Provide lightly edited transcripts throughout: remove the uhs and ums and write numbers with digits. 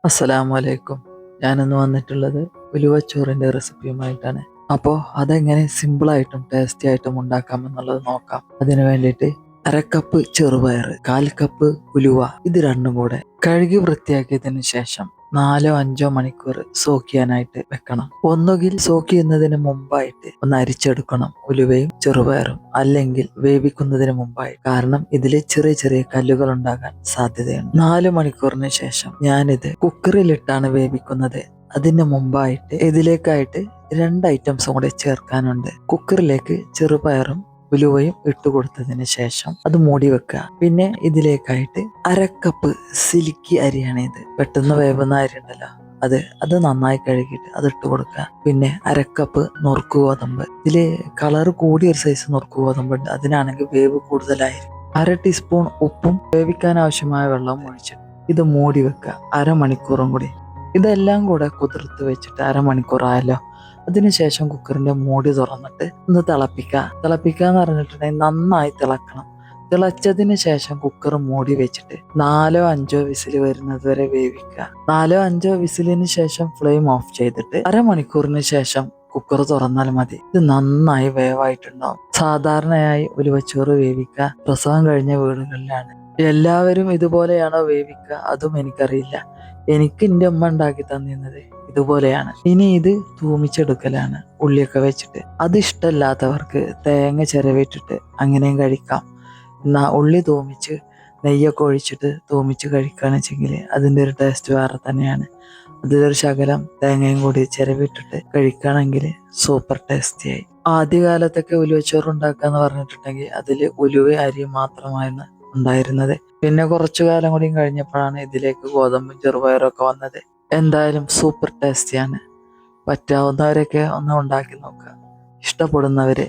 അസ്സലാമു അലൈക്കും. ഞാനിന്ന് വന്നിട്ടുള്ളത് ഉലുവച്ചോറിൻ്റെ റെസിപ്പിയുമായിട്ടാണ്. അപ്പോൾ അതെങ്ങനെ സിമ്പിളായിട്ടും ടേസ്റ്റി ആയിട്ടും ഉണ്ടാക്കാമെന്നുള്ളത് നോക്കാം. അതിനു വേണ്ടിയിട്ട് അരക്കപ്പ് ചെറുപയർ, 1/4 കപ്പ് ഉലുവ, ഇത് രണ്ടും കൂടെ കഴുകി വൃത്തിയാക്കിയതിന് ശേഷം 4-5 മണിക്കൂർ സോക്ക് ചെയ്യാനായിട്ട് വെക്കണം. ഒന്നുകിൽ സോക്ക് ചെയ്യുന്നതിന് മുമ്പായിട്ട് ഒന്ന് അരിച്ചെടുക്കണം ഉലുവയും ചെറുപയറും, അല്ലെങ്കിൽ വേവിക്കുന്നതിന് മുമ്പായി. കാരണം ഇതിൽ ചെറിയ ചെറിയ കല്ലുകൾ ഉണ്ടാകാൻ സാധ്യതയുണ്ട്. 4 മണിക്കൂറിന് ശേഷം ഞാനിത് കുക്കറിലിട്ടാണ് വേവിക്കുന്നത്. അതിന് മുമ്പായിട്ട് ഇതിലേക്കായിട്ട് 2 ഐറ്റംസും കൂടെ ചേർക്കാനുണ്ട്. കുക്കറിലേക്ക് ചെറുപയറും ഉലുവയും ഇട്ട് കൊടുത്തതിന് ശേഷം അത് മൂടി വെക്കുക. പിന്നെ ഇതിലേക്കായിട്ട് അരക്കപ്പ് സിലിക്കി അരിയാണ്. ഇത് പെട്ടെന്ന് വേവുന്ന അരി ഉണ്ടല്ലോ, അത് നന്നായി കഴുകിയിട്ട് അത് ഇട്ട് കൊടുക്കുക. പിന്നെ അരക്കപ്പ് നുറുക്ക് ഗോതമ്പ്, ഇതില് കളർ കൂടിയ ഒരു സൈസ് നുറുക്ക് ഗോതമ്പുണ്ട്, അതിനാണെങ്കിൽ വേവ് കൂടുതലായിരിക്കും. 1/2 ടീസ്പൂൺ ഉപ്പും വേവിക്കാൻ ആവശ്യമായ വെള്ളവും ഒഴിച്ചിട്ട് ഇത് മൂടി വെക്കുക 1/2 മണിക്കൂറും കൂടി. ഇതെല്ലാം കൂടെ കുതിർത്ത് വെച്ചിട്ട് 1/2 മണിക്കൂർ ആയല്ലോ. അതിനുശേഷം കുക്കറിന്റെ മൂടി തുറന്നിട്ട് ഒന്ന് തിളപ്പിക്കുക എന്ന് പറഞ്ഞിട്ടുണ്ടെങ്കിൽ നന്നായി തിളക്കണം. തിളച്ചതിന് ശേഷം കുക്കർ മൂടി വെച്ചിട്ട് 4-5 വിസിൽ വരുന്നത് വരെ വേവിക്കുക. 4-5 വിസിലിന് ശേഷം ഫ്ലെയിം ഓഫ് ചെയ്തിട്ട് 1/2 മണിക്കൂറിന് ശേഷം കുക്കർ തുറന്നാൽ മതി. ഇത് നന്നായി വേവായിട്ടുണ്ടാവും. സാധാരണയായി ഉലുവച്ചോറ് വേവിക്കുക പ്രസവം കഴിഞ്ഞ വീടുകളിലാണ്. എല്ലാവരും ഇതുപോലെയാണോ വേവിക്കുക അതും എനിക്കറിയില്ല. എനിക്ക് എൻ്റെ അമ്മ ഉണ്ടാക്കി തന്നിരുന്നത് ഇതുപോലെയാണ്. ഇനി ഇത് തൂമിച്ചെടുക്കലാണ് ഉള്ളിയൊക്കെ വെച്ചിട്ട്. അത് ഇഷ്ടമല്ലാത്തവർക്ക് തേങ്ങ ചിരവിട്ടിട്ട് അങ്ങനെയും കഴിക്കാം. എന്നാ ഉള്ളി തൂമിച്ച് നെയ്യൊക്കെ ഒഴിച്ചിട്ട് തൂമിച്ച് കഴിക്കുകയാണെന്ന് വെച്ചെങ്കിൽ അതിൻ്റെ ഒരു ടേസ്റ്റ് വേറെ തന്നെയാണ്. അതിലൊരു ശകലം തേങ്ങയും കൂടി ചിരവിട്ടിട്ട് കഴിക്കുകയാണെങ്കിൽ സൂപ്പർ ടേസ്റ്റിയായി. ആദ്യകാലത്തൊക്കെ ഉലുവച്ചോറ് ഉണ്ടാക്കുക എന്ന് പറഞ്ഞിട്ടുണ്ടെങ്കിൽ അതിൽ ഉലുവ അരി മാത്രമായിരുന്നു ഉണ്ടായിരുന്നത്. പിന്നെ കുറച്ചു കാലം കൂടി കഴിഞ്ഞപ്പോഴാണ് ഇതിലേക്ക് ഗോതമ്പും ചെറുപയറൊക്കെ വന്നത്. എന്തായാലും സൂപ്പർ ടേസ്റ്റിയാണ്. പറ്റാവുന്നവരൊക്കെ ഒന്ന് ഉണ്ടാക്കി നോക്കുക, ഇഷ്ടപ്പെടുന്നവര്.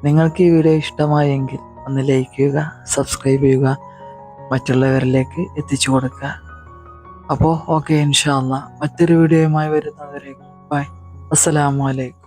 നിങ്ങൾക്ക് ഈ വീഡിയോ ഇഷ്ടമായെങ്കിൽ ഒന്ന് ലൈക്ക് ചെയ്യുക, സബ്സ്ക്രൈബ് ചെയ്യുക, മറ്റുള്ളവരിലേക്ക് എത്തിച്ചു കൊടുക്കുക. അപ്പോൾ ഓക്കെ, ഇൻഷാ അല്ലാഹ് മറ്റൊരു വീഡിയോയുമായി വരുന്നവരെ ബൈ. അസ്സലാമു അലൈക്കും.